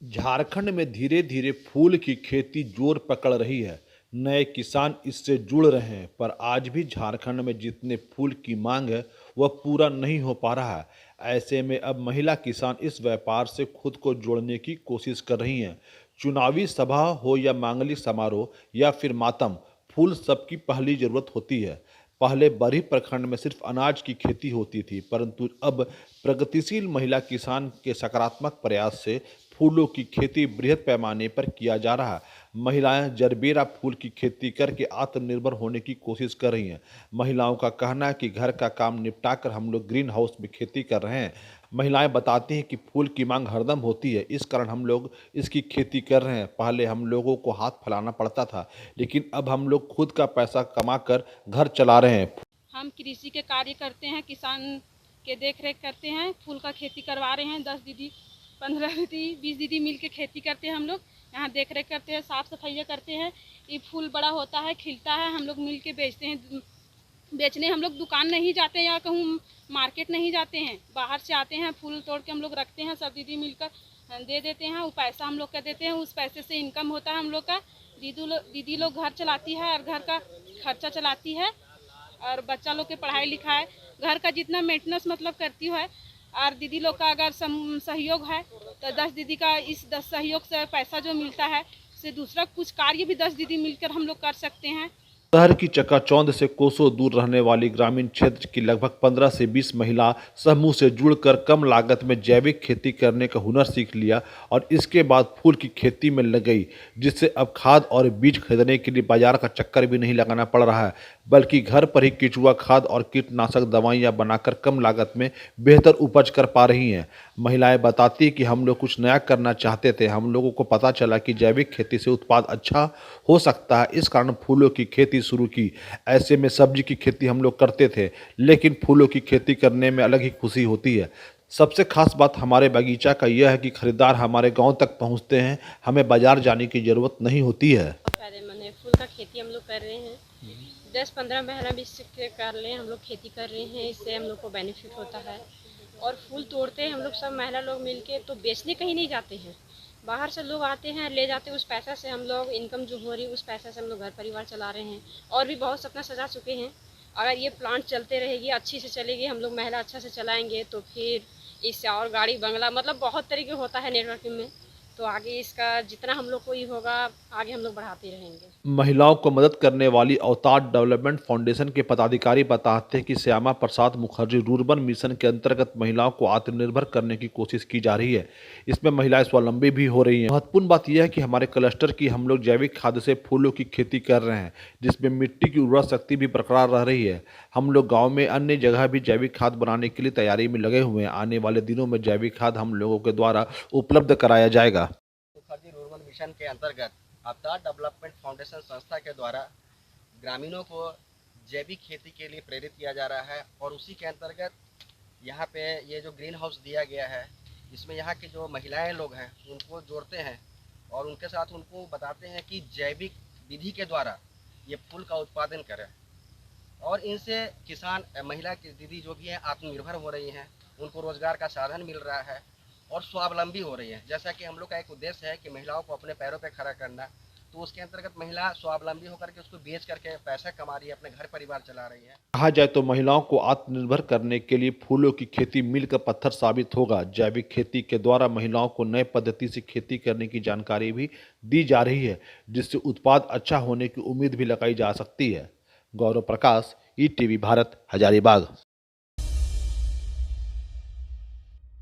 झारखंड में धीरे धीरे फूल की खेती जोर पकड़ रही है। नए किसान इससे जुड़ रहे हैं, पर आज भी झारखंड में जितने फूल की मांग है वह पूरा नहीं हो पा रहा है। ऐसे में अब महिला किसान इस व्यापार से खुद को जोड़ने की कोशिश कर रही हैं। चुनावी सभा हो या मांगलिक समारोह या फिर मातम, फूल सबकी पहली जरूरत होती है। पहले बरही प्रखंड में सिर्फ अनाज की खेती होती थी, परंतु अब प्रगतिशील महिला किसान के सकारात्मक प्रयास से फूलों की खेती बृहद पैमाने पर किया जा रहा है। महिलाएं जरबेरा फूल की खेती करके आत्मनिर्भर होने की कोशिश कर रही हैं। महिलाओं का कहना है कि घर का काम निपटाकर हम लोग ग्रीन हाउस में खेती कर रहे हैं। महिलाएं बताती हैं कि फूल की मांग हरदम होती है, इस कारण हम लोग इसकी खेती कर रहे हैं। पहले हम लोगों को हाथ फैलाना पड़ता था, लेकिन अब हम लोग खुद का पैसा कमाकर घर चला रहे हैं। हम कृषि के कार्य करते हैं, किसान के देख रेख करते हैं, फूल का खेती करवा रहे हैं। 10 दीदी, 15 दीदी, 20 दीदी मिल के खेती करते हैं। हम लोग यहाँ देख रेख करते हैं, साफ सफाइयाँ करते हैं। ये फूल बड़ा होता है, खिलता है, हम लोग मिल के बेचते हैं। बेचने हम लोग दुकान नहीं जाते या कहूँ मार्केट नहीं जाते हैं, बाहर से आते हैं, फूल तोड़ के हम लोग रखते हैं, सब दीदी मिलकर दे देते हैं। वो पैसा हम लोग का देते हैं, उस पैसे से इनकम होता है हम लोग का। दीदी लोग घर चलाती है और घर का खर्चा चलाती है और बच्चा लोग के पढ़ाई लिखाई, घर का जितना मेंटेनेंस मतलब करती है। और दीदी लोग का अगर सहयोग है तो 10 दीदी का इस 10 सहयोग से पैसा जो मिलता है उससे दूसरा कुछ कार्य भी 10 दीदी मिलकर हम लोग कर सकते हैं। शहर की चकाचौंध से कोसों दूर रहने वाली ग्रामीण क्षेत्र की लगभग 15 से 20 महिला समूह से जुड़कर कम लागत में जैविक खेती करने का हुनर सीख लिया और इसके बाद फूल की खेती में लग गई, जिससे अब खाद और बीज खरीदने के लिए बाजार का चक्कर भी नहीं लगाना पड़ रहा है, बल्कि घर पर ही केंचुआ खाद और कीटनाशक दवाइयां बनाकर कम लागत में बेहतर उपज कर पा रही हैं। महिलाएं बताती कि हम लोग कुछ नया करना चाहते थे, हम लोगों को पता चला कि जैविक खेती से उत्पाद अच्छा हो सकता है, इस कारण फूलों की खेती शुरू की। ऐसे में सब्जी की खेती हम लोग करते थे, लेकिन फूलों की खेती करने में अलग ही खुशी होती है। सबसे खास बात हमारे बगीचा का यह है कि खरीदार हमारे गांव तक पहुंचते हैं, हमें बाजार जाने की जरूरत नहीं होती है। फायदेमंद है, फूल का खेती हम लोग कर रहे हैं। 10-15 महिला भी कर ले हम लोग खेती कर रहे हैं, इससे हम लोग को बेनिफिट होता है। और फूल तोड़ते हैं हम लोग सब महिला लोग मिलके, तो बेचने कहीं नहीं जाते हैं, बाहर से लोग आते हैं ले जाते हैं। उस पैसा से हम लोग इनकम जो हो रही है उस पैसा से हम लोग घर परिवार चला रहे हैं और भी बहुत सपना सजा चुके हैं। अगर ये प्लांट चलते रहेगी, अच्छी से चलेगी, हम लोग महिला अच्छा से चलाएंगे तो फिर इससे और गाड़ी बंगला मतलब बहुत तरीके होता है नेटवर्किंग में, तो आगे इसका जितना हम लोग को ही होगा आगे हम लोग बढ़ाते रहेंगे। महिलाओं को मदद करने वाली अवतार डेवलपमेंट फाउंडेशन के पदाधिकारी बताते हैं कि श्यामा प्रसाद मुखर्जी रूर्बन मिशन के अंतर्गत महिलाओं को आत्मनिर्भर करने की कोशिश की जा रही है। इसमें महिलाएं स्वावलंबी भी हो रही हैं। महत्वपूर्ण बात यह है कि हमारे क्लस्टर की हम लोग जैविक खाद से फूलों की खेती कर रहे हैं, जिसमें मिट्टी की उर्वरा शक्ति भी बरकरार रह रही है। हम लोग गाँव में अन्य जगह भी जैविक खाद बनाने के लिए तैयारी में लगे हुए हैं। आने वाले दिनों में जैविक खाद हम लोगों के द्वारा उपलब्ध कराया जाएगा। मुखर्जी रूरबन मिशन के अंतर्गत अवतार डेवलपमेंट फाउंडेशन संस्था के द्वारा ग्रामीणों को जैविक खेती के लिए प्रेरित किया जा रहा है और उसी के अंतर्गत यहाँ पे ये जो ग्रीन हाउस दिया गया है, इसमें यहाँ की जो महिलाएं लोग हैं उनको जोड़ते हैं और उनके साथ उनको बताते हैं कि जैविक विधि के द्वारा ये फूल का उत्पादन करें और इनसे किसान महिला की दीदी जो भी हैं आत्मनिर्भर हो रही हैं, उनको रोजगार का साधन मिल रहा है और स्वावलंबी हो रही है। जैसा कि हम लोग का एक उद्देश्य है कि महिलाओं को अपने पैरों पे खड़ा करना, तो उसके अंतर्गत महिला स्वावलंबी होकर के उसको बेच करके पैसा कमा रही है, अपने घर परिवार चला रही है। कहा जाए तो महिलाओं को आत्मनिर्भर करने के लिए फूलों की खेती मील का पत्थर साबित होगा। जैविक खेती के द्वारा महिलाओं को नए पद्धति से खेती करने की जानकारी भी दी जा रही है, जिससे उत्पाद अच्छा होने की उम्मीद भी लगाई जा सकती है। गौरव प्रकाश, ईटीवी भारत, हजारीबाग।